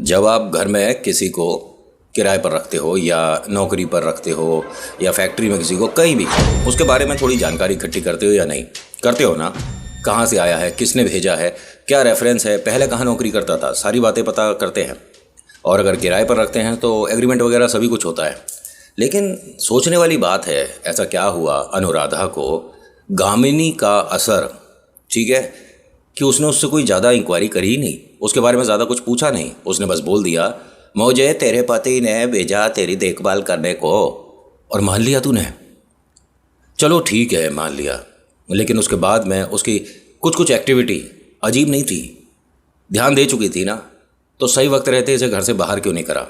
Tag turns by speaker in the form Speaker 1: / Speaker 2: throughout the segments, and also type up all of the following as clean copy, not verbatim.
Speaker 1: जब आप घर में किसी को किराए पर रखते हो या नौकरी पर रखते हो या फैक्ट्री में किसी को, कहीं भी, उसके बारे में थोड़ी जानकारी इकट्ठी करते हो या नहीं करते हो ना। कहाँ से आया है, किसने भेजा है, क्या रेफरेंस है, पहले कहाँ नौकरी करता था, सारी बातें पता करते हैं। और अगर किराए पर रखते हैं तो एग्रीमेंट वगैरह सभी कुछ होता है। लेकिन सोचने वाली बात है, ऐसा क्या हुआ अनुराधा को गामिनी का असर, ठीक है, कि उसने उससे कोई ज़्यादा इंक्वायरी करी ही नहीं, उसके बारे में ज़्यादा कुछ पूछा नहीं। उसने बस बोल दिया मुझे तेरे पति ने भेजा तेरी देखभाल करने को, और मान लिया तूने। चलो ठीक है, मान लिया, लेकिन उसके बाद में उसकी कुछ एक्टिविटी अजीब नहीं थी, ध्यान दे चुकी थी ना, तो सही वक्त रहते इसे घर से बाहर क्यों नहीं करा।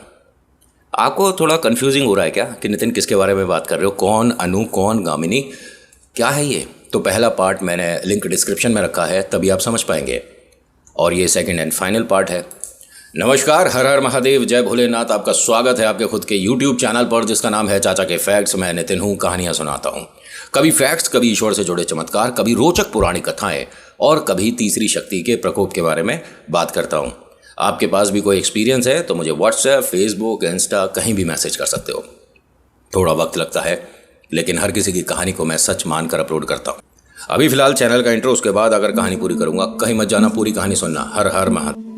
Speaker 1: आपको थोड़ा कंफ्यूजिंग हो रहा है क्या कि नितिन किसके बारे में बात कर रहे हो, कौन अनु, कौन गामिनी, क्या है ये? तो पहला पार्ट मैंने लिंक डिस्क्रिप्शन में रखा है, तभी आप समझ पाएंगे। और ये सेकंड एंड फाइनल पार्ट है। नमस्कार, हर हर महादेव, जय भोलेनाथ। आपका स्वागत है आपके खुद के यूट्यूब चैनल पर जिसका नाम है चाचा के फैक्ट्स। मैं नितिन हूँ, कहानियाँ सुनाता हूँ, कभी फैक्ट्स, कभी ईश्वर से जुड़े चमत्कार, कभी रोचक पुरानी कथाएं और कभी तीसरी शक्ति के प्रकोप के बारे में बात करता हूँ। आपके पास भी कोई एक्सपीरियंस है तो मुझे व्हाट्सएप, फेसबुक, इंस्टा कहीं भी मैसेज कर सकते हो। थोड़ा वक्त लगता है, लेकिन हर किसी की कहानी को मैं सच मानकर अपलोड करता हूँ। अभी फिलहाल चैनल का इंट्रो, उसके बाद अगर कहानी पूरी करूँगा, कहीं मत जाना, पूरी कहानी सुनना। हर हर महादेव।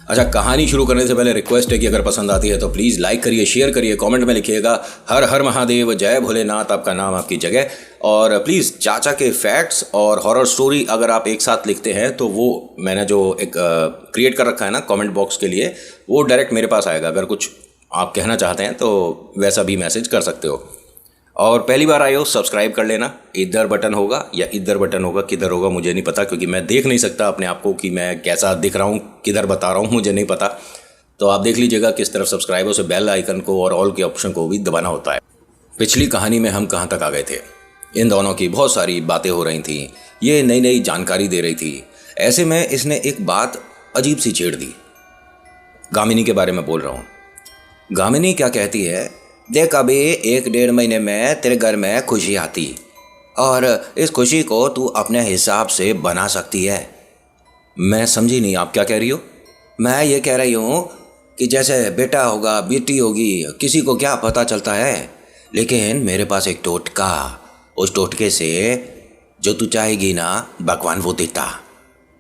Speaker 1: अच्छा, कहानी शुरू करने से पहले रिक्वेस्ट है कि अगर पसंद आती है तो प्लीज़ लाइक करिए, शेयर करिए, कमेंट में लिखिएगा हर हर महादेव, जय भोलेनाथ, आपका नाम, आपकी जगह। और प्लीज़ चाचा के फैक्ट्स और हॉरर स्टोरी अगर आप एक साथ लिखते हैं तो वो मैंने जो एक क्रिएट कर रखा है ना कमेंट बॉक्स के लिए, वो डायरेक्ट मेरे पास आएगा। अगर कुछ आप कहना चाहते हैं तो वैसा भी मैसेज कर सकते हो। और पहली बार आए हो सब्सक्राइब कर लेना। इधर बटन होगा या इधर बटन होगा, किधर होगा मुझे नहीं पता, क्योंकि मैं देख नहीं सकता अपने आप को कि मैं कैसा दिख रहा हूँ, किधर बता रहा हूँ, मुझे नहीं पता। तो आप देख लीजिएगा किस तरफ सब्सक्राइब हो, उसे बेल आइकन को और ऑल के ऑप्शन को भी दबाना होता है। पिछली कहानी में हम कहाँ तक आ गए थे? इन दोनों की बहुत सारी बातें हो रही थी, ये नई नई जानकारी दे रही थी। ऐसे में इसने एक बात अजीब सी छेड़ दी। गामिनी के बारे में बोल रहा हूँ। गामिनी क्या कहती है, देख अभी 1-1.5 महीने में तेरे घर में खुशी आती और इस खुशी को तू अपने हिसाब से बना सकती है। मैं समझी नहीं, आप क्या कह रही हो? मैं ये कह रही हूँ कि जैसे बेटा होगा, बेटी होगी, किसी को क्या पता चलता है, लेकिन मेरे पास एक टोटका, उस टोटके से जो तू चाहेगी ना भगवान वो देता।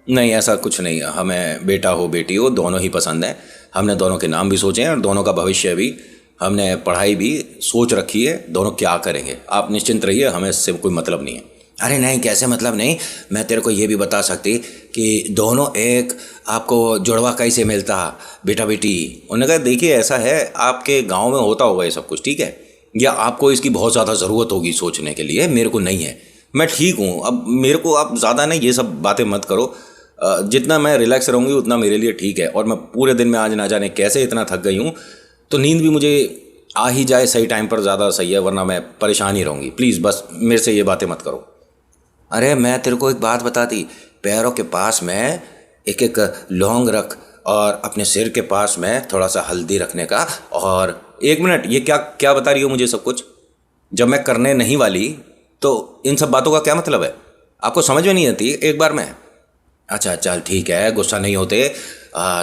Speaker 1: नहीं, ऐसा कुछ नहीं है, हमें बेटा हो बेटी हो दोनों ही पसंद है। हमने दोनों के नाम भी सोचे हैं और दोनों का भविष्य भी, हमने पढ़ाई भी सोच रखी है, दोनों क्या करेंगे। आप निश्चिंत रहिए, हमें इससे कोई मतलब नहीं है। अरे नहीं, कैसे मतलब नहीं? मैं तेरे को ये भी बता सकती कि दोनों एक आपको जुड़वा कैसे मिलता, बेटा बेटी। उन्होंने कहा देखिए ऐसा है, आपके गांव में होता होगा ये सब कुछ, ठीक है, या आपको इसकी बहुत ज़्यादा ज़रूरत होगी सोचने के लिए, मेरे को नहीं है, मैं ठीक हूँ। अब मेरे को आप ज़्यादा नहीं ये सब बातें मत करो, जितना मैं रिलैक्स रहूँगी उतना मेरे लिए ठीक है। और मैं पूरे दिन में आज ना जाने कैसे इतना थक गई हूँ, तो नींद भी मुझे आ ही जाए सही टाइम पर ज़्यादा सही है, वरना मैं परेशान ही रहूँगी। प्लीज़ बस मेरे से ये बातें मत करो। अरे मैं तेरे को एक बात बताती, पैरों के पास में एक एक लौंग रख और अपने सिर के पास में थोड़ा सा हल्दी रखने का। और 1 मिनट, ये क्या क्या बता रही हो मुझे सब कुछ, जब मैं करने नहीं वाली तो इन सब बातों का क्या मतलब है? आपको समझ में नहीं आती एक बार में? अच्छा चल ठीक है, गुस्सा नहीं होते।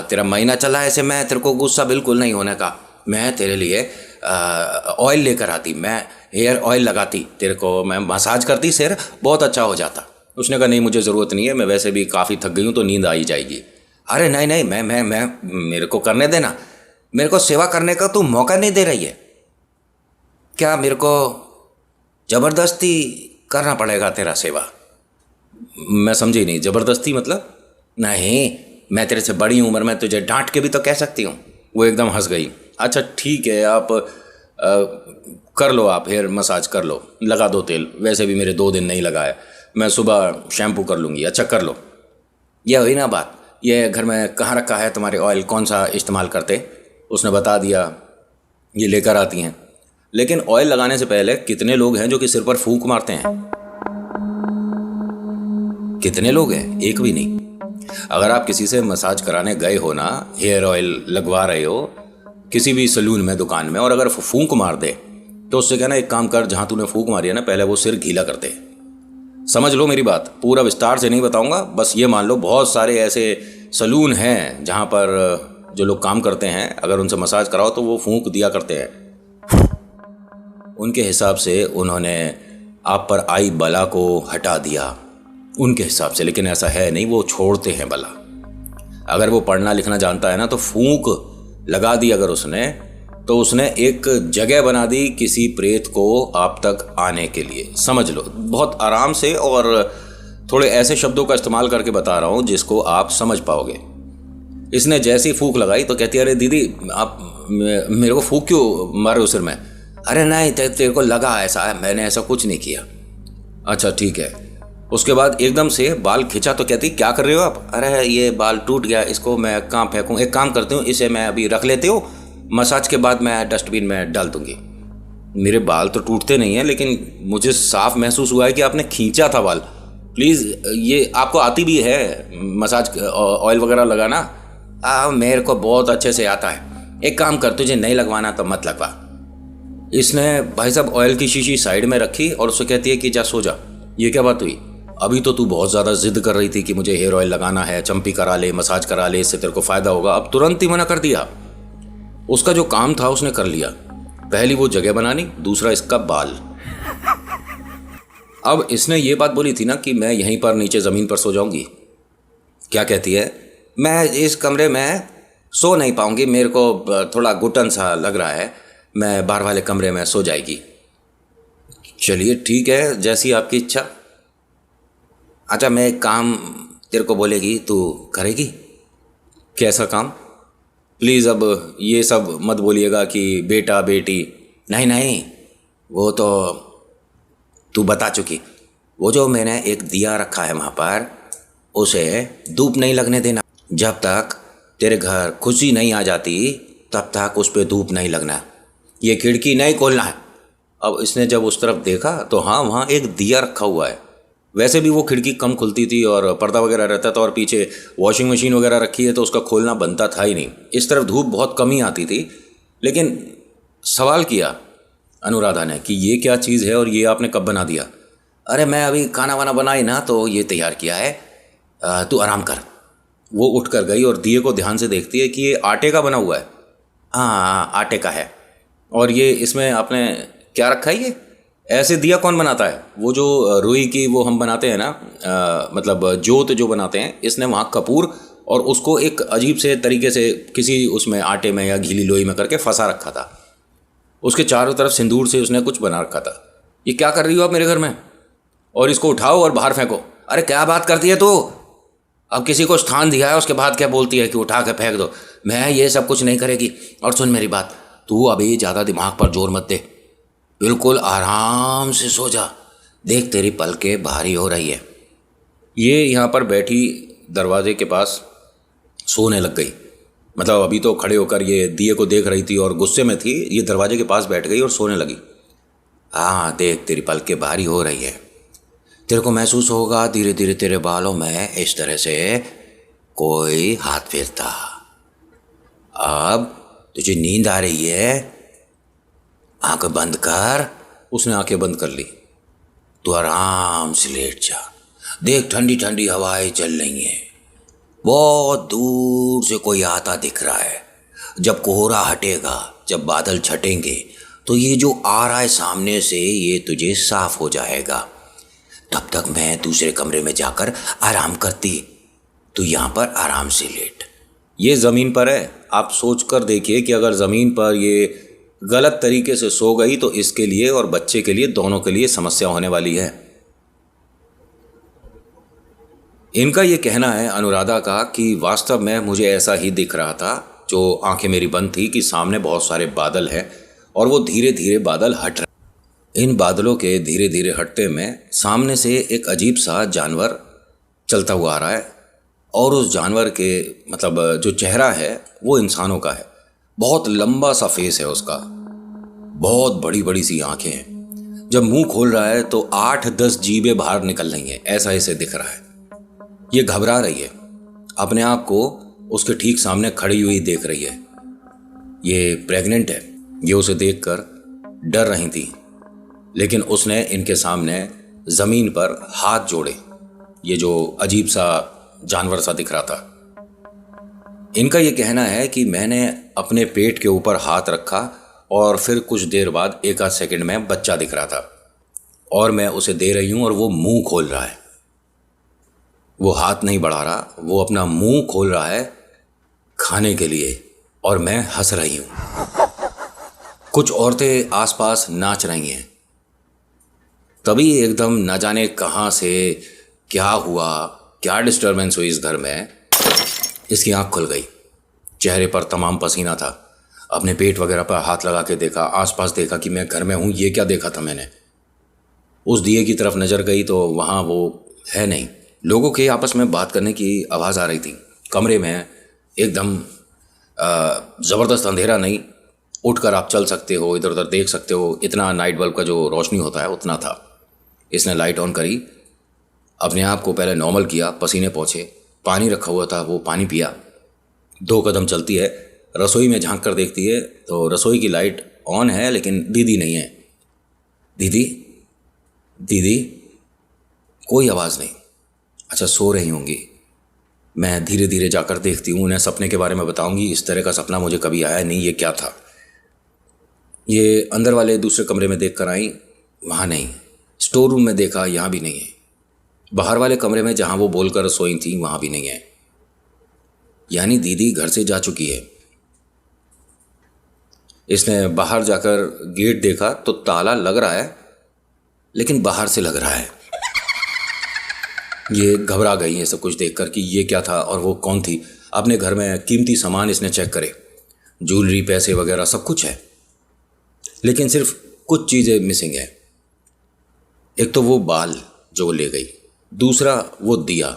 Speaker 1: तेरा महीना चला ऐसे, मैं तेरे को गुस्सा बिल्कुल नहीं होने का। मैं तेरे लिए ऑयल लेकर आती, मैं हेयर ऑयल लगाती, तेरे को मैं मसाज करती, सिर बहुत अच्छा हो जाता। उसने कहा नहीं मुझे ज़रूरत नहीं है, मैं वैसे भी काफ़ी थक गई हूँ तो नींद आ ही जाएगी। अरे नहीं नहीं, मैं मेरे को करने देना, मेरे को सेवा करने का तू मौका नहीं दे रही है क्या? मेरे को ज़बरदस्ती करना पड़ेगा तेरा सेवा? मैं समझी नहीं, ज़बरदस्ती मतलब? नहीं, मैं तेरे से बड़ी उम्र में तुझे डांट के भी तो कह सकती हूँ। वो एकदम हंस गई। अच्छा ठीक है, आप कर लो, आप हेयर मसाज कर लो, लगा दो तेल, वैसे भी मेरे 2 दिन नहीं लगा है, मैं सुबह शैम्पू कर लूँगी। अच्छा कर लो। यह हुई ना बात, ये घर में कहाँ रखा है तुम्हारे ऑयल, कौन सा इस्तेमाल करते? उसने बता दिया, ये लेकर आती हैं। लेकिन ऑयल लगाने से पहले कितने लोग हैं जो कि सिर पर फूंक मारते हैं? कितने लोग हैं? एक भी नहीं। अगर आप किसी से मसाज कराने गए हो ना, हेयर ऑयल लगवा रहे हो किसी भी सलून में, दुकान में, और अगर फूंक मार दे तो उससे कहना एक काम कर, जहाँ तूने फूंक मारी है ना, पहले वो सिर गीला कर दे। समझ लो मेरी बात, पूरा विस्तार से नहीं बताऊंगा, बस ये मान लो बहुत सारे ऐसे सलून हैं जहाँ पर जो लोग काम करते हैं, अगर उनसे मसाज कराओ तो वो फूंक दिया करते हैं। उनके हिसाब से उन्होंने आप पर आई बला को हटा दिया, उनके हिसाब से। लेकिन ऐसा है नहीं, वो छोड़ते हैं बला। अगर वो पढ़ना लिखना जानता है ना, तो फूंक लगा दी अगर उसने, तो उसने एक जगह बना दी किसी प्रेत को आप तक आने के लिए। समझ लो, बहुत आराम से और थोड़े ऐसे शब्दों का इस्तेमाल करके बता रहा हूँ जिसको आप समझ पाओगे। इसने जैसी फूंक लगाई तो कहती है, अरे दीदी आप मेरे को फूंक क्यों मारे हो सिर में? अरे नहीं, तेरे को लगा ऐसा है, मैंने ऐसा कुछ नहीं किया। अच्छा ठीक है। उसके बाद एकदम से बाल खिंचा तो कहती, क्या कर रहे हो आप? अरे ये बाल टूट गया, इसको मैं कहाँ फेंकूँ? एक काम करती हूँ, इसे मैं अभी रख लेती हूँ, मसाज के बाद मैं डस्टबिन में डाल दूंगी। मेरे बाल तो टूटते नहीं हैं, लेकिन मुझे साफ महसूस हुआ है कि आपने खींचा था बाल। प्लीज़, ये आपको आती भी है मसाज ऑयल वगैरह लगाना? मेरे को बहुत अच्छे से आता है। एक काम कर, तुझे नहीं लगवाना तो मत लगवा। इसने भाई साहब ऑयल की शीशी साइड में रखी और उससे कहती है कि जा सो जा। ये क्या बात हुई? अभी तो तू बहुत ज़्यादा जिद कर रही थी कि मुझे हेयर ऑयल लगाना है, चंपी करा ले, मसाज करा ले, इससे तेरे को फ़ायदा होगा। अब तुरंत ही मना कर दिया। उसका जो काम था उसने कर लिया। पहली वो जगह बनानी, दूसरा इसका बाल। अब इसने ये बात बोली थी ना कि मैं यहीं पर नीचे ज़मीन पर सो जाऊंगी। क्या कहती है, मैं इस कमरे में सो नहीं पाऊंगी, मेरे को थोड़ा घुटन सा लग रहा है, मैं बाहर वाले कमरे में सो जाएगी। चलिए ठीक है, जैसी आपकी इच्छा। अच्छा, मैं एक काम तेरे को बोलेगी, तू करेगी? कैसा काम? प्लीज़ अब ये सब मत बोलिएगा कि बेटा बेटी। नहीं नहीं, वो तो तू बता चुकी। वो जो मैंने एक दिया रखा है वहाँ पर, उसे धूप नहीं लगने देना। जब तक तेरे घर खुशी नहीं आ जाती तब तक उस पर धूप नहीं लगना। ये खिड़की नहीं खोलना है। अब इसने जब उस तरफ देखा तो हाँ, वहाँ एक दिया रखा हुआ है। वैसे भी वो खिड़की कम खुलती थी और पर्दा वगैरह रहता था और पीछे वॉशिंग मशीन वगैरह रखी है, तो उसका खोलना बनता था ही नहीं। इस तरफ धूप बहुत कम ही आती थी। लेकिन सवाल किया अनुराधा ने कि ये क्या चीज़ है और ये आपने कब बना दिया? अरे मैं अभी खाना वाना बनाई ना, तो ये तैयार किया है, तू आराम कर। वो उठ कर गई और दिए को ध्यान से देखती है कि ये आटे का बना हुआ है। हाँ, आटे का है। और ये इसमें आपने क्या रखा है? ये ऐसे दिया कौन बनाता है? वो जो रुई की वो हम बनाते हैं ना, मतलब जोत जो बनाते हैं, इसने वहाँ कपूर और उसको एक अजीब से तरीके से किसी उसमें आटे में या गीली लोई में करके फंसा रखा था। उसके चारों तरफ सिंदूर से उसने कुछ बना रखा था। ये क्या कर रही हो आप मेरे घर में? और इसको उठाओ और बाहर फेंको। अरे क्या बात करती है तू? अब किसी को स्थान दिया है, उसके बाद क्या बोलती है कि उठा के फेंक दो? मैं ये सब कुछ नहीं करेगी। और सुन मेरी बात, तू अभी ज़्यादा दिमाग पर जोर मत दे, बिल्कुल आराम से सो जा। देख तेरी पलकें भारी हो रही है। ये यहाँ पर बैठी दरवाजे के पास सोने लग गई। मतलब अभी तो खड़े होकर ये दिए को देख रही थी और गुस्से में थी, ये दरवाजे के पास बैठ गई और सोने लगी। हाँ देख, तेरी पलकें भारी हो रही है। तेरे को महसूस होगा धीरे धीरे तेरे बालों में इस तरह से कोई हाथ फेरता। अब तुझे नींद आ रही है, आंखें बंद कर। उसने आंखें बंद कर ली। तू आराम से लेट जा। देख ठंडी ठंडी हवाएं चल रही हैं, बहुत दूर से कोई आता दिख रहा है। जब कोहरा हटेगा, जब बादल छटेंगे, तो ये जो आ रहा है सामने से, ये तुझे साफ हो जाएगा। तब तक मैं दूसरे कमरे में जाकर आराम करती। तू यहाँ पर आराम से लेट। ये ज़मीन पर है। आप सोच कर देखिए कि अगर ज़मीन पर ये गलत तरीके से सो गई तो इसके लिए और बच्चे के लिए, दोनों के लिए समस्या होने वाली है। इनका ये कहना है अनुराधा का कि वास्तव में मुझे ऐसा ही दिख रहा था, जो आंखें मेरी बंद थी, कि सामने बहुत सारे बादल हैं और वो धीरे धीरे बादल हट रहे। इन बादलों के धीरे धीरे हटते में सामने से एक अजीब सा जानवर चलता हुआ आ रहा है और उस जानवर के मतलब जो चेहरा है वो इंसानों का है। बहुत लंबा सा फेस है उसका, बहुत बड़ी बड़ी सी आंखें हैं। जब मुंह खोल रहा है तो 8-10 जीभें बाहर निकल रही हैं, ऐसा इसे दिख रहा है। ये घबरा रही है, अपने आप को उसके ठीक सामने खड़ी हुई देख रही है। ये प्रेग्नेंट है। ये उसे देखकर डर रही थी, लेकिन उसने इनके सामने ज़मीन पर हाथ जोड़े। ये जो अजीब सा जानवर सा दिख रहा था, इनका ये कहना है कि मैंने अपने पेट के ऊपर हाथ रखा और फिर कुछ देर बाद एक आध सेकंड में बच्चा दिख रहा था और मैं उसे दे रही हूँ और वो मुंह खोल रहा है। वो हाथ नहीं बढ़ा रहा, वो अपना मुंह खोल रहा है खाने के लिए और मैं हंस रही हूँ। कुछ औरतें आसपास नाच रही हैं। तभी एकदम न जाने कहाँ से क्या हुआ, क्या डिस्टर्बेंस हुई इस घर में, इसकी आंख खुल गई। चेहरे पर तमाम पसीना था। अपने पेट वगैरह पर हाथ लगा के देखा, आसपास देखा कि मैं घर में हूँ। ये क्या देखा था मैंने? उस दिए की तरफ नज़र गई तो वहाँ वो है नहीं। लोगों के आपस में बात करने की आवाज़ आ रही थी। कमरे में एकदम ज़बरदस्त अंधेरा नहीं, उठकर आप चल सकते हो, इधर उधर देख सकते हो, इतना नाइट बल्ब का जो रोशनी होता है उतना था। इसने लाइट ऑन करी, अपने आप को पहले नॉर्मल किया, पसीने पहुँचे, पानी रखा हुआ था वो पानी पिया। 2 कदम चलती है, रसोई में झांक कर देखती है तो रसोई की लाइट ऑन है लेकिन दीदी नहीं है। दीदी दीदी, कोई आवाज़ नहीं। अच्छा, सो रही होंगी। मैं धीरे धीरे जाकर देखती हूँ, उन्हें सपने के बारे में बताऊंगी। इस तरह का सपना मुझे कभी आया नहीं, ये क्या था। ये अंदर वाले दूसरे कमरे में देख कर आई, वहाँ नहीं। स्टोर रूम में देखा, यहाँ भी नहीं है। बाहर वाले कमरे में जहाँ वो बोलकर सोई थी वहाँ भी नहीं है। यानी दीदी घर से जा चुकी है। इसने बाहर जाकर गेट देखा तो ताला लग रहा है लेकिन बाहर से लग रहा है। ये घबरा गई है सब कुछ देखकर कि ये क्या था और वो कौन थी। अपने घर में कीमती सामान इसने चेक करे, ज्वेलरी, पैसे वगैरह सब कुछ है, लेकिन सिर्फ कुछ चीज़ें मिसिंग है। एक तो वो बाल जो ले गई, दूसरा वो दिया,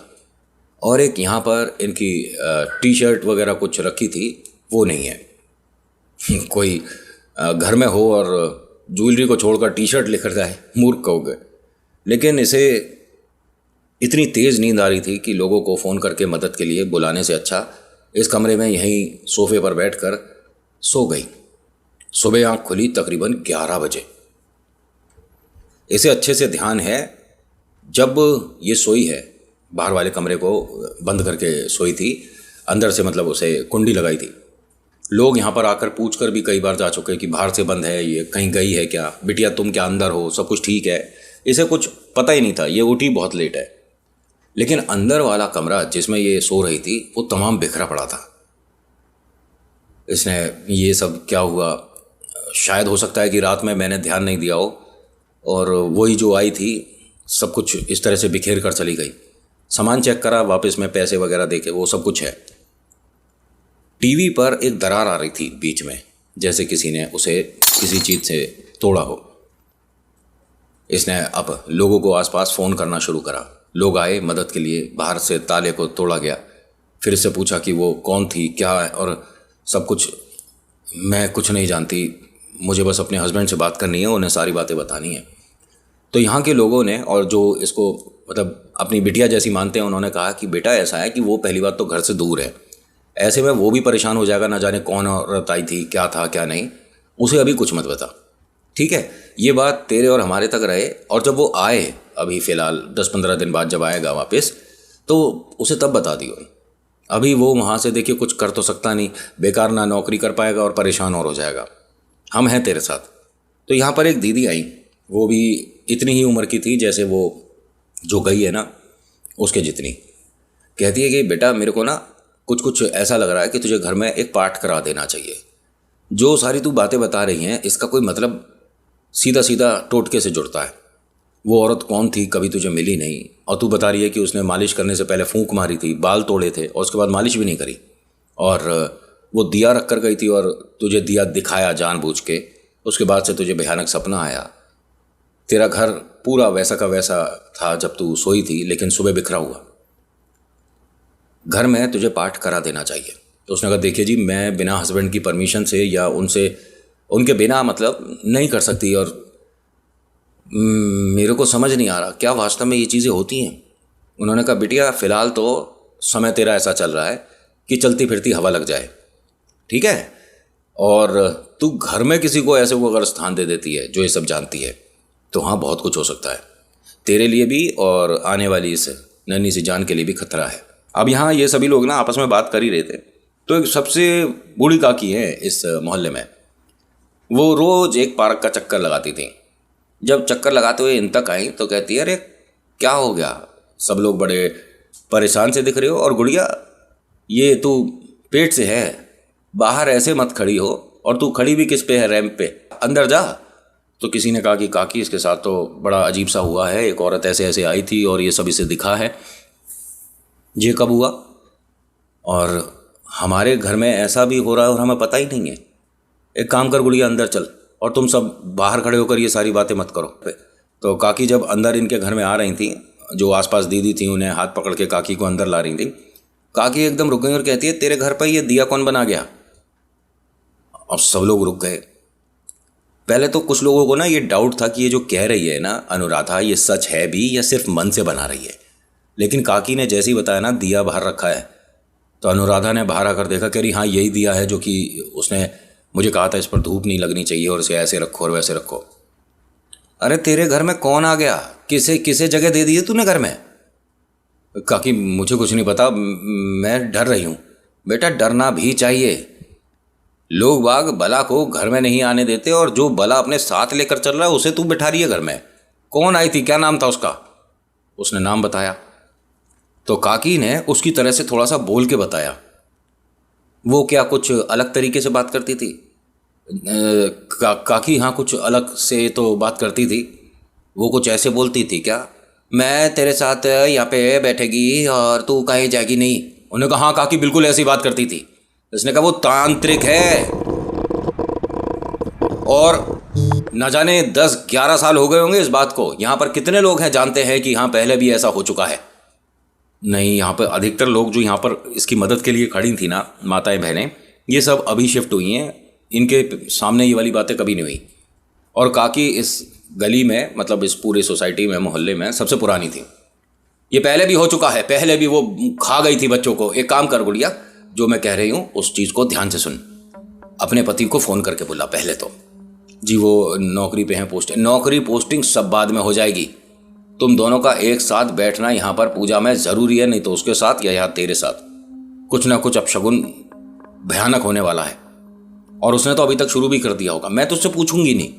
Speaker 1: और एक यहाँ पर इनकी टी शर्ट वगैरह कुछ रखी थी वो नहीं है। कोई घर में हो और ज्वेलरी को छोड़कर टी शर्ट लेकर जाए, मूर्ख कहोगे। लेकिन इसे इतनी तेज़ नींद आ रही थी कि लोगों को फ़ोन करके मदद के लिए बुलाने से अच्छा इस कमरे में यहीं सोफे पर बैठकर सो गई। सुबह आँख खुली तकरीबन 11 बजे। इसे अच्छे से ध्यान है, जब ये सोई है, बाहर वाले कमरे को बंद करके सोई थी, अंदर से मतलब उसे कुंडी लगाई थी। लोग यहाँ पर आकर पूछकर भी कई बार जा चुके कि बाहर से बंद है, ये कहीं गई है क्या, बिटिया तुम क्या अंदर हो, सब कुछ ठीक है। इसे कुछ पता ही नहीं था, ये उठी बहुत लेट है। लेकिन अंदर वाला कमरा जिसमें ये सो रही थी वो तमाम बिखरा पड़ा था। इसने ये सब क्या हुआ, शायद हो सकता है कि रात में मैंने ध्यान नहीं दिया हो और वही जो आई थी सब कुछ इस तरह से बिखेर कर चली गई। सामान चेक करा, वापस में पैसे वगैरह देखे, वो सब कुछ है। टीवी पर एक दरार आ रही थी बीच में, जैसे किसी ने उसे किसी चीज़ से तोड़ा हो। इसने अब लोगों को आसपास फ़ोन करना शुरू करा। लोग आए मदद के लिए, बाहर से ताले को तोड़ा गया। फिर इससे पूछा कि वो कौन थी, क्या है, और सब कुछ। मैं कुछ नहीं जानती, मुझे बस अपने हस्बैंड से बात करनी है, उन्हें सारी बातें बतानी है। तो यहाँ के लोगों ने, और जो इसको मतलब अपनी बिटिया जैसी मानते हैं, उन्होंने कहा कि बेटा ऐसा है कि वो पहली बात तो घर से दूर है, ऐसे में वो भी परेशान हो जाएगा, ना जाने कौन औरत आई थी, क्या था क्या नहीं, उसे अभी कुछ मत बता, ठीक है। ये बात तेरे और हमारे तक रहे, और जब वो आए अभी फ़िलहाल 10-15 दिन बाद जब आएगा वापस, तो उसे तब बता दियो। अभी वो वहाँ से देखिए कुछ कर तो सकता नहीं, बेकार ना नौकरी कर पाएगा और परेशान और हो जाएगा। हम हैं तेरे साथ। तो यहाँ पर एक दीदी आई, वो भी इतनी ही उम्र की थी जैसे वो जो गई है ना, उसके जितनी। कहती है कि बेटा मेरे को ना कुछ ऐसा लग रहा है कि तुझे घर में एक पाठ करा देना चाहिए। जो सारी तू बातें बता रही हैं इसका कोई मतलब सीधा सीधा टोटके से जुड़ता है। वो औरत कौन थी, कभी तुझे मिली नहीं, और तू बता रही है कि उसने मालिश करने से पहले फूंक मारी थी, बाल तोड़े थे और उसके बाद मालिश भी नहीं करी, और वो दिया रख कर गई थी और तुझे दिया दिखाया जानबूझ के। उसके बाद से तुझे भयानक सपना आया, तेरा घर पूरा वैसा का वैसा था जब तू सोई थी, लेकिन सुबह बिखरा हुआ। घर में तुझे पाठ करा देना चाहिए। तो उसने कहा देखिए जी, मैं बिना हस्बैंड की परमिशन से या उनके बिना मतलब नहीं कर सकती, और मेरे को समझ नहीं आ रहा क्या वास्तव में ये चीज़ें होती हैं। उन्होंने कहा बिटिया फ़िलहाल तो समय तेरा ऐसा चल रहा है कि चलती फिरती हवा लग जाए, ठीक है, और तू घर में किसी को ऐसे को अगर स्थान दे देती है जो ये सब जानती है, तो हाँ बहुत कुछ हो सकता है तेरे लिए भी और आने वाली इस नन्ही सी जान के लिए भी खतरा है। अब यहाँ ये सभी लोग ना आपस में बात कर ही रहे थे, तो एक सबसे बूढ़ी काकी है इस मोहल्ले में, वो रोज एक पार्क का चक्कर लगाती थी। जब चक्कर लगाते हुए इन तक आई तो कहती है, अरे क्या हो गया, सब लोग बड़े परेशान से दिख रहे हो, और गुड़िया ये तू पेट से है, बाहर ऐसे मत खड़ी हो, और तू खड़ी भी किस पे है, रैंप पे, अंदर जा। तो किसी ने कहा कि काकी इसके साथ तो बड़ा अजीब सा हुआ है, एक औरत ऐसे ऐसे आई थी और ये सब इसे दिखा है। ये कब हुआ? और हमारे घर में ऐसा भी हो रहा है और हमें पता ही नहीं है। एक काम कर गुड़िया, अंदर चल, और तुम सब बाहर खड़े होकर ये सारी बातें मत करो। तो काकी जब अंदर इनके घर में आ रही थी, जो आसपास दीदी थी उन्हें हाथ पकड़ के काकी को अंदर ला रही थी, काकी एकदम रुक गई और कहती है, तेरे घर पर ये दिया कौन बना गया? अब सब लोग रुक गए। पहले तो कुछ लोगों को ना ये डाउट था कि ये जो कह रही है ना अनुराधा, ये सच है भी या सिर्फ मन से बना रही है। लेकिन काकी ने जैसे ही बताया ना दिया बाहर रखा है, तो अनुराधा ने बाहर आकर देखा, कह रही हाँ यही दिया है जो कि उसने मुझे कहा था इस पर धूप नहीं लगनी चाहिए और इसे ऐसे रखो और वैसे रखो। अरे तेरे घर में कौन आ गया? किसे जगह दे दी है तूने घर में? काकी मुझे कुछ नहीं पता, मैं डर रही हूँ। बेटा डरना भी चाहिए, लोग बाग बला को घर में नहीं आने देते, और जो बला अपने साथ लेकर चल रहा है उसे तू बिठा रही है घर में। कौन आई थी, क्या नाम था उसका? उसने नाम बताया। तो काकी ने उसकी तरह से थोड़ा सा बोल के बताया। वो क्या कुछ अलग तरीके से बात करती थी? काकी हाँ कुछ अलग से तो बात करती थी। वो कुछ ऐसे बोलती थी क्या, मैं तेरे साथ यहाँ पे बैठेगी और तू कहीं जाएगी नहीं? उन्होंने कहा हाँ काकी बिल्कुल ऐसी बात करती थी। उसने कहा वो तांत्रिक है, और न जाने 10-11 साल हो गए होंगे इस बात को। यहाँ पर कितने लोग हैं जानते हैं कि हाँ पहले भी ऐसा हो चुका है? नहीं, यहाँ पर अधिकतर लोग जो यहाँ पर इसकी मदद के लिए खड़ी थी ना, माताएं बहनें, ये सब अभी शिफ्ट हुई हैं, इनके सामने ये वाली बातें कभी नहीं हुई। और काकी इस गली में, मतलब इस पूरी सोसाइटी में, मोहल्ले में सबसे पुरानी थी। ये पहले भी हो चुका है, पहले भी वो खा गई थी बच्चों को। एक काम कर गुड़िया, जो मैं कह रही हूँ उस चीज़ को ध्यान से सुन। अपने पति को फ़ोन करके बुला पहले तो। जी वो नौकरी पे हैं, नौकरी पोस्टिंग सब बाद में हो जाएगी। तुम दोनों का एक साथ बैठना यहाँ पर पूजा में ज़रूरी है, नहीं तो उसके साथ या यहाँ तेरे साथ कुछ ना कुछ अपशगुन भयानक होने वाला है। और उसने तो अभी तक शुरू भी कर दिया होगा। मैं तो उससे पूछूंगी नहीं।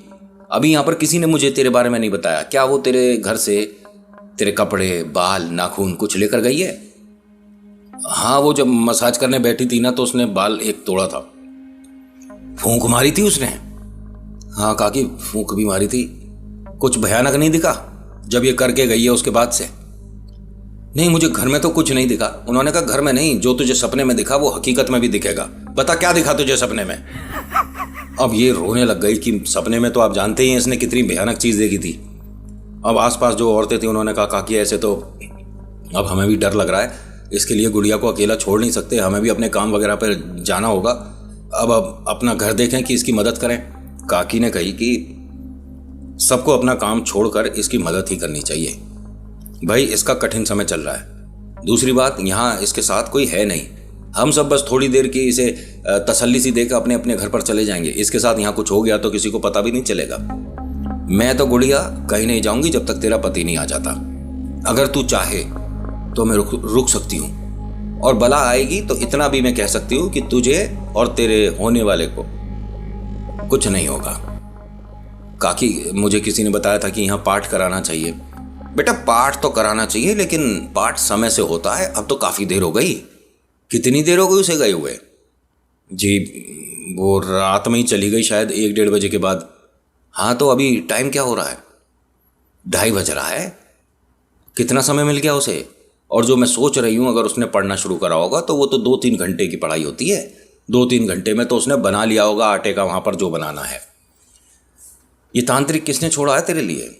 Speaker 1: अभी यहाँ पर किसी ने मुझे तेरे बारे में नहीं बताया। क्या वो तेरे घर से तेरे कपड़े, बाल, नाखून कुछ लेकर गई है? हाँ वो जब मसाज करने बैठी थी ना, तो उसने बाल एक तोड़ा था, फूंक मारी थी उसने। हाँ काकी फूंक भी मारी थी। कुछ भयानक नहीं दिखा जब ये करके गई है उसके बाद से? नहीं मुझे घर में तो कुछ नहीं दिखा। उन्होंने कहा घर में नहीं, जो तुझे सपने में दिखा वो हकीकत में भी दिखेगा। बता क्या दिखा तुझे सपने में? अब ये रोने लग गई कि सपने में तो आप जानते ही हैं इसने कितनी भयानक चीज़ देखी थी। अब आसपास जो औरतें थी उन्होंने कहा काकी ऐसे तो अब हमें भी डर लग रहा है, इसके लिए गुड़िया को अकेला छोड़ नहीं सकते, हमें भी अपने काम वगैरह पर जाना होगा। अब अपना घर देखें कि इसकी मदद करें। काकी ने कही कि सबको अपना काम छोड़कर इसकी मदद ही करनी चाहिए भाई, इसका कठिन समय चल रहा है। दूसरी बात, यहाँ इसके साथ कोई है नहीं, हम सब बस थोड़ी देर की इसे तसल्ली सी देकर अपने अपने घर पर चले जाएंगे। इसके साथ यहाँ कुछ हो गया तो किसी को पता भी नहीं चलेगा। मैं तो गुड़िया कहीं नहीं जाऊंगी जब तक तेरा पति नहीं आ जाता। अगर तू चाहे तो मैं रुक सकती हूँ, और बला आएगी तो इतना भी मैं कह सकती हूँ कि तुझे और तेरे होने वाले को कुछ नहीं होगा। काकी मुझे किसी ने बताया था कि यहाँ पाठ कराना चाहिए। बेटा पाठ तो कराना चाहिए, लेकिन पाठ समय से होता है। अब तो काफ़ी देर हो गई। कितनी देर हो गई उसे गए हुए? जी वो रात में ही चली गई शायद 1-1:30 बजे के बाद। हाँ तो अभी टाइम क्या हो रहा है? 2:30 बज रहा है। कितना समय मिल गया उसे? और जो मैं सोच रही हूँ अगर उसने पढ़ना शुरू करा होगा तो वो तो 2-3 घंटे की पढ़ाई होती है। 2-3 घंटे में तो उसने बना लिया होगा आटे का वहाँ पर जो बनाना है। ये तांत्रिक किसने छोड़ा है तेरे लिए?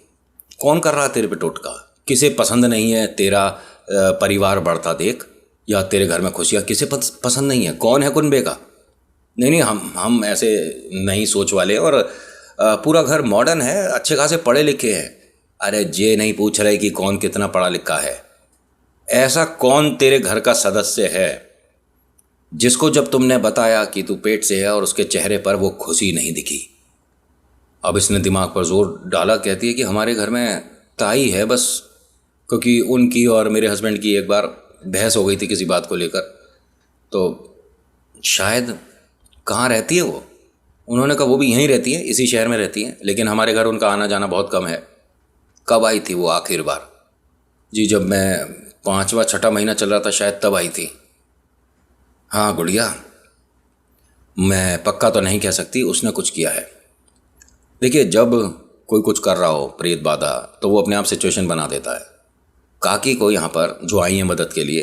Speaker 1: कौन कर रहा है तेरे पे टोटका? किसे पसंद नहीं है तेरा परिवार बढ़ता देख, या तेरे घर में खुशियाँ किसे पसंद नहीं है? कौन है कुनबे का? नहीं हम ऐसे नहीं सोच वाले, और पूरा घर मॉडर्न है, अच्छे खासे पढ़े लिखे हैं। अरे ये नहीं पूछ रहे कि कौन कितना पढ़ा लिखा है। ऐसा कौन तेरे घर का सदस्य है जिसको जब तुमने बताया कि तू पेट से है और उसके चेहरे पर वो खुशी नहीं दिखी। अब इसने दिमाग पर जोर डाला, कहती है कि हमारे घर में ताई है बस, क्योंकि उनकी और मेरे हस्बैंड की एक बार बहस हो गई थी किसी बात को लेकर, तो शायद कहाँ रहती है वो। उन्होंने कहा वो भी यहीं रहती है, इसी शहर में रहती है, लेकिन हमारे घर उनका आना जाना बहुत कम है। कब आई थी वो आखिर बार? जी जब मैं 5वां 6ठा महीना चल रहा था शायद, तब आई थी। हाँ गुड़िया, मैं पक्का तो नहीं कह सकती उसने कुछ किया है। देखिए जब कोई कुछ कर रहा हो प्रेत बाधा, तो वो अपने आप सिचुएशन बना देता है। काकी को यहाँ पर जो आई है मदद के लिए,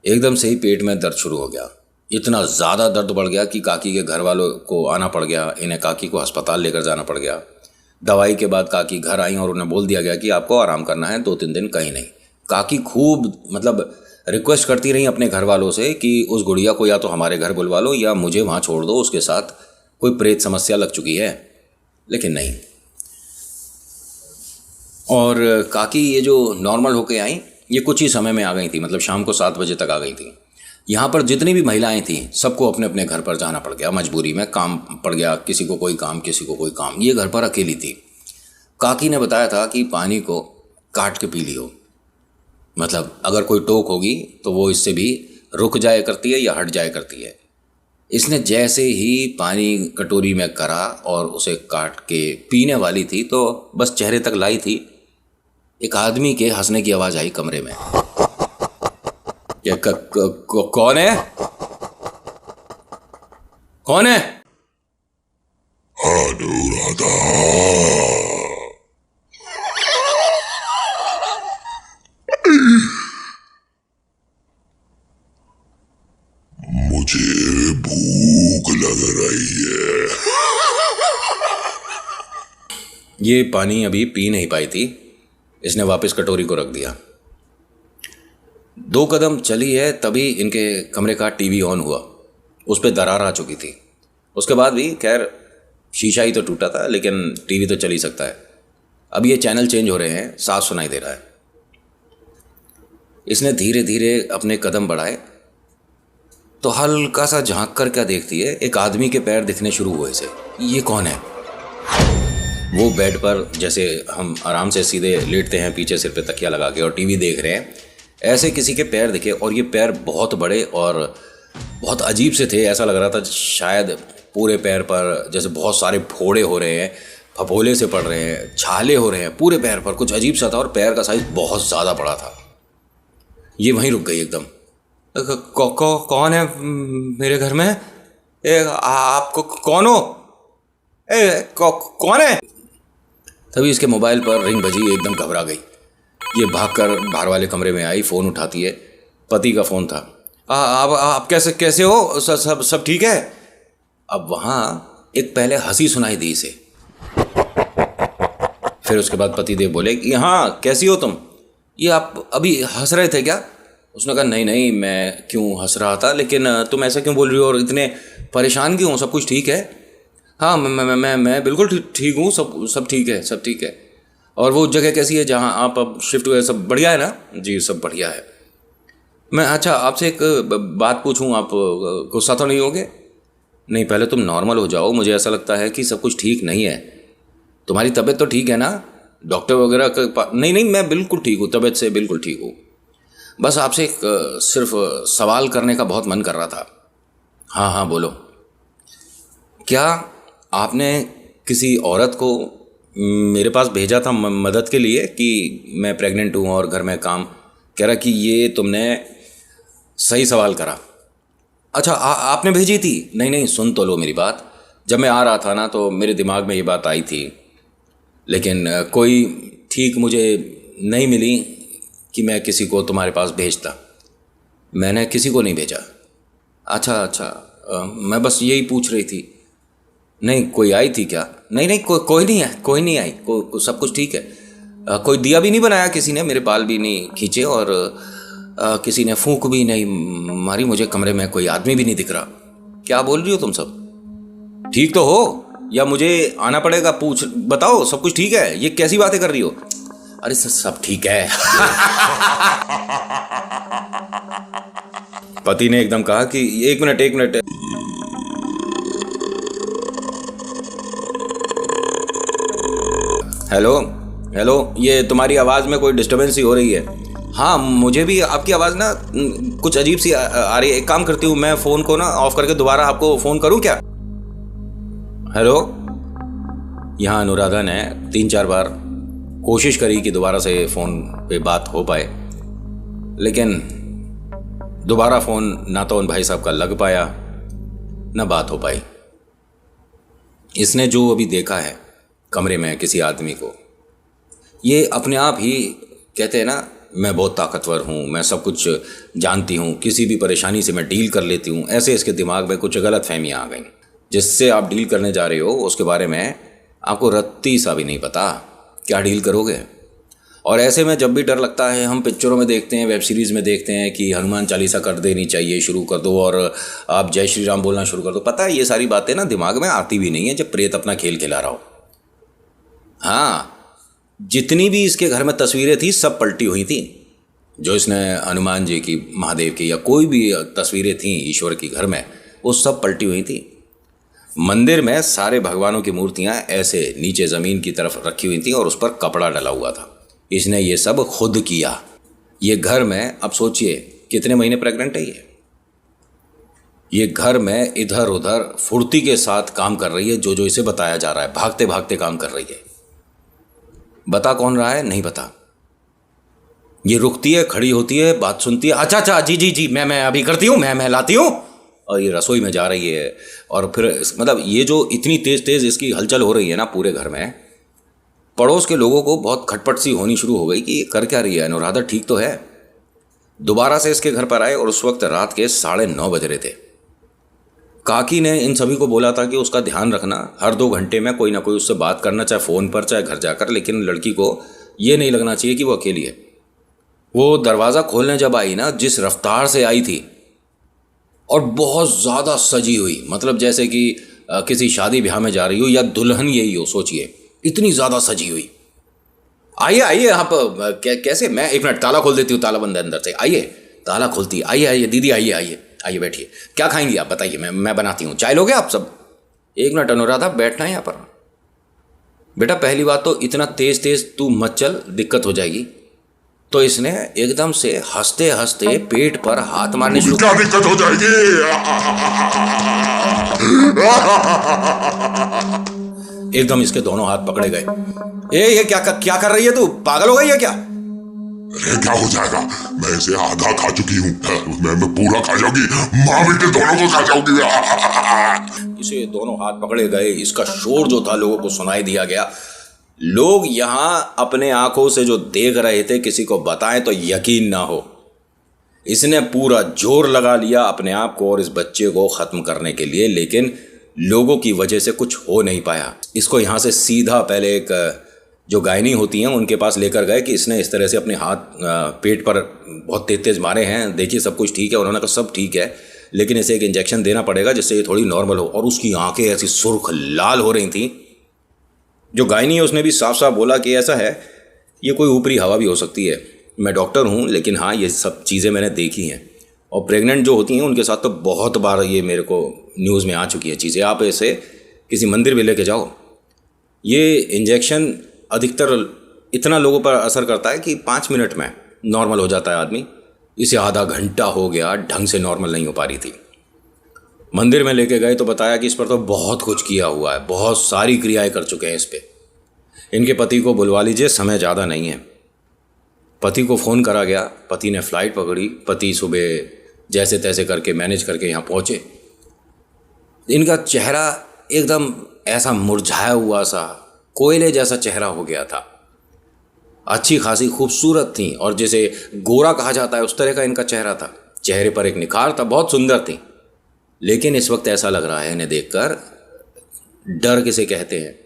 Speaker 1: एकदम से ही पेट में दर्द शुरू हो गया। इतना ज़्यादा दर्द बढ़ गया कि काकी के घर वालों को आना पड़ गया, इन्हें काकी को अस्पताल लेकर जाना पड़ गया। दवाई के बाद काकी घर आई और उन्हें बोल दिया गया कि आपको आराम करना है, 2-3 दिन कहीं नहीं। काकी खूब मतलब रिक्वेस्ट करती रही अपने घर वालों से कि उस गुड़िया को या तो हमारे घर बुलवा लो या मुझे वहाँ छोड़ दो, उसके साथ कोई प्रेत समस्या लग चुकी है, लेकिन नहीं। और काकी ये जो नॉर्मल होके आई, ये कुछ ही समय में आ गई थी, मतलब शाम को 7 बजे तक आ गई थी। यहाँ पर जितनी भी महिलाएं थीं सबको अपने अपने घर पर जाना पड़ गया, मजबूरी में काम पड़ गया, किसी को कोई काम किसी को कोई काम। ये घर पर अकेली थी। काकी ने बताया था कि पानी को काट के पी लियो, मतलब अगर कोई टोक होगी तो वो इससे भी रुक जाया करती है या हट जाया करती है। इसने जैसे ही पानी कटोरी में करा और उसे काट के पीने वाली थी, तो बस चेहरे तक लाई थी, एक आदमी के हंसने की आवाज़ आई कमरे में। ये कौन है? कौन है?
Speaker 2: अनुराधा, मुझे भूख लग रही है।
Speaker 1: ये पानी अभी पी नहीं पाई थी, इसने वापस कटोरी को रख दिया। 2 कदम चली है तभी इनके कमरे का टीवी ऑन हुआ, उस पर दरार आ चुकी थी। उसके बाद भी खैर शीशा ही तो टूटा था, लेकिन टीवी तो चल ही सकता है। अब ये चैनल चेंज हो रहे हैं, साफ सुनाई दे रहा है। इसने धीरे धीरे अपने कदम बढ़ाए तो हल्का सा झांक कर क्या देखती है, एक आदमी के पैर दिखने शुरू हुए इसे। ये कौन है? वो बेड पर जैसे हम आराम से सीधे लेटते हैं, पीछे सिर पे तकिया लगा के और टीवी देख रहे हैं, ऐसे किसी के पैर दिखे। और ये पैर बहुत बड़े और बहुत अजीब से थे। ऐसा लग रहा था शायद पूरे पैर पर जैसे बहुत सारे फोड़े हो रहे हैं, फफोले से पड़ रहे हैं, छाले हो रहे हैं पूरे पैर पर, कुछ अजीब सा था। और पैर का साइज बहुत ज़्यादा बड़ा था। ये वहीं रुक गई एकदम। कौन है मेरे घर में? आप कौन हो? कौन है? तभी इसके मोबाइल पर रिंग बजी, एकदम घबरा गई। ये भागकर बाहर वाले कमरे में आई, फ़ोन उठाती है। पति का फ़ोन था। आप कैसे हो? सब ठीक है? अब वहाँ एक पहले हंसी सुनाई दी इसे, फिर उसके बाद पति देव बोले कि हाँ कैसी हो तुम? ये आप अभी हंस रहे थे क्या? उसने कहा नहीं, मैं क्यों हंस रहा था, लेकिन तुम ऐसा क्यों बोल रही हो और इतने परेशान क्यों हो? सब कुछ ठीक है? हाँ मैं बिल्कुल ठीक हूँ, सब ठीक है, सब ठीक है। और वो जगह कैसी है जहाँ आप अब शिफ्ट हुए, सब बढ़िया है ना? जी सब बढ़िया है। मैं अच्छा आपसे एक बात पूछूं, आप गुस्सा तो नहीं होगे? नहीं, पहले तुम नॉर्मल हो जाओ, मुझे ऐसा लगता है कि सब कुछ ठीक नहीं है। तुम्हारी तबीयत तो ठीक है ना? डॉक्टर वगैरह का? नहीं, मैं बिल्कुल ठीक हूँ, तबीयत से बिल्कुल ठीक हूँ। बस आपसे एक सिर्फ सवाल करने का बहुत मन कर रहा था। हाँ बोलो। क्या आपने किसी औरत को मेरे पास भेजा था मदद के लिए कि मैं प्रेग्नेंट हूँ और घर में काम? कह रहा कि ये तुमने सही सवाल करा। अच्छा आपने भेजी थी? नहीं, सुन तो लो मेरी बात। जब मैं आ रहा था ना तो मेरे दिमाग में ये बात आई थी, लेकिन कोई ठीक मुझे नहीं मिली कि मैं किसी को तुम्हारे पास भेजता। मैंने किसी को नहीं भेजा। अच्छा मैं बस यही पूछ रही थी। नहीं, कोई आई थी क्या? नहीं, कोई नहीं है, कोई नहीं आई, सब कुछ ठीक है। कोई दिया भी नहीं बनाया किसी ने, मेरे बाल भी नहीं खींचे और किसी ने फूंक भी नहीं मारी। मुझे कमरे में कोई आदमी भी नहीं दिख रहा। क्या बोल रही हो तुम सब? ठीक तो हो या मुझे आना पड़ेगा? बताओ सब कुछ ठीक है? ये कैसी बातें कर रही हो? अरे सब ठीक है। पति ने एकदम कहा कि एक मिनट। हेलो, ये तुम्हारी आवाज़ में कोई डिस्टर्बेंस ही हो रही है। हाँ, मुझे भी आपकी आवाज़ ना कुछ अजीब सी आ रही है। एक काम करती हूँ, मैं फ़ोन को ना ऑफ करके दोबारा आपको फ़ोन करूँ क्या? हेलो। यहाँ अनुराधा ने 3-4 बार कोशिश करी कि दोबारा से फ़ोन पे बात हो पाए, लेकिन दोबारा फ़ोन ना तो उन भाई साहब का लग पाया ना बात हो पाई। इसने जो अभी देखा है कमरे में किसी आदमी को, ये अपने आप ही कहते हैं ना, मैं बहुत ताकतवर हूँ, मैं सब कुछ जानती हूँ, किसी भी परेशानी से मैं डील कर लेती हूँ। ऐसे इसके दिमाग में कुछ गलत फहमियाँ आ गई। जिससे आप डील करने जा रहे हो उसके बारे में आपको रत्ती सा भी नहीं पता क्या डील करोगे। और ऐसे में जब भी डर लगता है, हम पिक्चरों में देखते हैं, वेब सीरीज़ में देखते हैं कि हनुमान चालीसा कर देनी चाहिए, शुरू कर दो और आप जय श्री राम बोलना शुरू कर दो। पता है ये सारी बातें ना दिमाग में आती भी नहीं है जब प्रेत अपना खेल खिला रहा हो। हाँ, जितनी भी इसके घर में तस्वीरें थी सब पलटी हुई थी। जो इसने हनुमान जी की, महादेव की या कोई भी तस्वीरें थी ईश्वर की घर में, वो सब पलटी हुई थी। मंदिर में सारे भगवानों की मूर्तियां ऐसे नीचे ज़मीन की तरफ रखी हुई थी और उस पर कपड़ा डला हुआ था। इसने ये सब खुद किया। ये घर में, अब सोचिए कितने महीने प्रेग्नेंट है ये घर में इधर उधर फुर्ती के साथ काम कर रही है। जो इसे बताया जा रहा है, भागते भागते काम कर रही है। बता कौन रहा है नहीं पता। ये रुकती है, खड़ी होती है, बात सुनती है, अच्छा जी मैं अभी करती हूँ, मैं लाती हूँ, और ये रसोई में जा रही है। और फिर मतलब ये जो इतनी तेज़ इसकी हलचल हो रही है ना पूरे घर में, पड़ोस के लोगों को बहुत खटपट सी होनी शुरू हो गई कि ये कर क्या रही है, अनुराधा ठीक तो है। दोबारा से इसके घर पर आए और उस वक्त रात के 9:30 बज रहे थे। काकी ने इन सभी को बोला था कि उसका ध्यान रखना, हर 2 घंटे में कोई ना कोई उससे बात करना, चाहे फ़ोन पर चाहे घर जाकर, लेकिन लड़की को ये नहीं लगना चाहिए कि वो अकेली है। वो दरवाज़ा खोलने जब आई ना, जिस रफ्तार से आई थी और बहुत ज़्यादा सजी हुई, मतलब जैसे कि किसी शादी ब्याह में जा रही हो या दुल्हन यही हो, सोचिए इतनी ज़्यादा सजी हुई। आइए आप कैसे, मैं 1 मिनट ताला खोल देती हूँ, ताला बंद है अंदर से। आइए, ताला खोलती, आइए दीदी, आइए बैठिए। क्या खाएंगी आप बताइए, मैं बनाती हूँ। चाय लोगे आप सब? 1 मिनट अनुराधा, बैठना है यहाँ पर। बेटा पहली बात तो इतना तेज तू मत चल, दिक्कत हो जाएगी। तो इसने एकदम से हंसते हंसते पेट पर हाथ मारने शुरू।
Speaker 2: क्या दिक्कत हो जाएगी?
Speaker 1: एकदम इसके दोनों हाथ पकड़े गए। ये क्या कर रही है तू? पागल हो गई है क्या?
Speaker 2: अरे क्या हो जाएगा, मैं इसे आधा खा चुकी हूँ, मैं पूरा खा जाऊंगी, माँ बेटे दोनों को खा जाऊंगी।
Speaker 1: इसे दोनों हाथ पकड़े गए। इसका शोर जो था लोगों को सुनाई दिया गया। लोग यहाँ अपने आंखों से जो देख रहे थे, किसी को बताएं तो यकीन ना हो। इसने पूरा जोर लगा लिया अपने आप को और इस बच्चे को ख़त्म करने के लिए, लेकिन लोगों की वजह से कुछ हो नहीं पाया। इसको यहाँ से सीधा पहले एक जो गायनी होती हैं उनके पास लेकर गए कि इसने इस तरह से अपने हाथ पेट पर बहुत तेज मारे हैं, देखिए सब कुछ ठीक है। उन्होंने कहा सब ठीक है, लेकिन इसे एक इंजेक्शन देना पड़ेगा जिससे ये थोड़ी नॉर्मल हो। और उसकी आंखें ऐसी सुर्ख लाल हो रही थी। जो गायनी है उसने भी साफ साफ बोला कि ऐसा है, ये कोई ऊपरी हवा भी हो सकती है। मैं डॉक्टर हूँ, लेकिन हाँ ये सब चीज़ें मैंने देखी हैं। और प्रेग्नेंट जो होती हैं उनके साथ तो बहुत बार ये मेरे को न्यूज़ में आ चुकी है चीज़ें। आप इसे किसी मंदिर में लेके जाओ। ये इंजेक्शन अधिकतर इतना लोगों पर असर करता है कि 5 मिनट में नॉर्मल हो जाता है आदमी। इसे आधा घंटा हो गया, ढंग से नॉर्मल नहीं हो पा रही थी। मंदिर में लेके गए तो बताया कि इस पर तो बहुत कुछ किया हुआ है, बहुत सारी क्रियाएं कर चुके हैं इस पे। इनके पति को बुलवा लीजिए, समय ज़्यादा नहीं है। पति को फ़ोन करा गया, पति ने फ़्लाइट पकड़ी। पति सुबह जैसे तैसे करके मैनेज करके यहाँ पहुँचे। इनका चेहरा एकदम ऐसा मुरझाया हुआ सा, कोयले जैसा चेहरा हो गया था। अच्छी खासी खूबसूरत थी और जैसे गोरा कहा जाता है उस तरह का इनका चेहरा था। चेहरे पर एक निखार था, बहुत सुंदर थी। लेकिन इस वक्त ऐसा लग रहा है इन्हें देखकर, डर किसे कहते हैं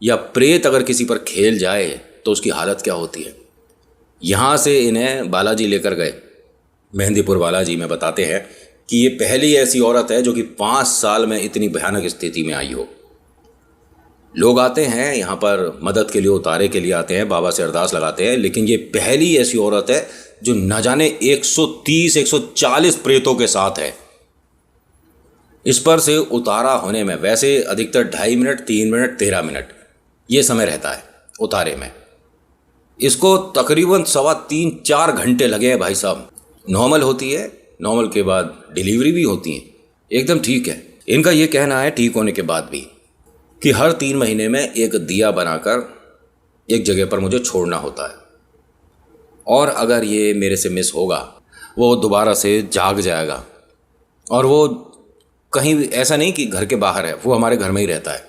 Speaker 1: या प्रेत अगर किसी पर खेल जाए तो उसकी हालत क्या होती है। यहाँ से इन्हें बालाजी लेकर गए, मेहंदीपुर बालाजी में। बताते हैं कि ये पहली ऐसी औरत है जो कि 5 साल में इतनी भयानक स्थिति में आई हो। लोग आते हैं यहाँ पर मदद के लिए, उतारे के लिए आते हैं, बाबा से अरदास लगाते हैं, लेकिन ये पहली ऐसी औरत है जो न जाने 130-140 प्रेतों के साथ है। इस पर से उतारा होने में वैसे अधिकतर 2.5 मिनट, 3 मिनट, 13 मिनट ये समय रहता है उतारे में। इसको तकरीबन 3.25-4 घंटे लगे हैं भाई साहब। नॉर्मल होती है, नॉर्मल के बाद डिलीवरी भी होती है, एकदम ठीक है। इनका ये कहना है ठीक होने के बाद भी कि हर 3 महीने में एक दिया बनाकर एक जगह पर मुझे छोड़ना होता है, और अगर ये मेरे से मिस होगा वो दोबारा से जाग जाएगा। और वो कहीं ऐसा नहीं कि घर के बाहर है, वो हमारे घर में ही रहता है।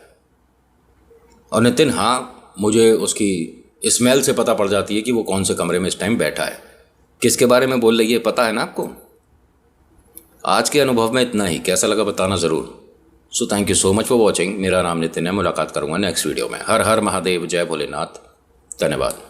Speaker 1: और नितिन, हाँ, मुझे उसकी स्मेल से पता पड़ जाती है कि वो कौन से कमरे में इस टाइम बैठा है, किसके बारे में बोल रही है, पता है ना आपको। आज के अनुभव में इतना ही, कैसा लगा बताना ज़रूर। So thank you so much for watching. मेरा नाम नितिन है, मुलाकात करूँगा नेक्स्ट वीडियो में। हर हर महादेव, जय भोलेनाथ, धन्यवाद।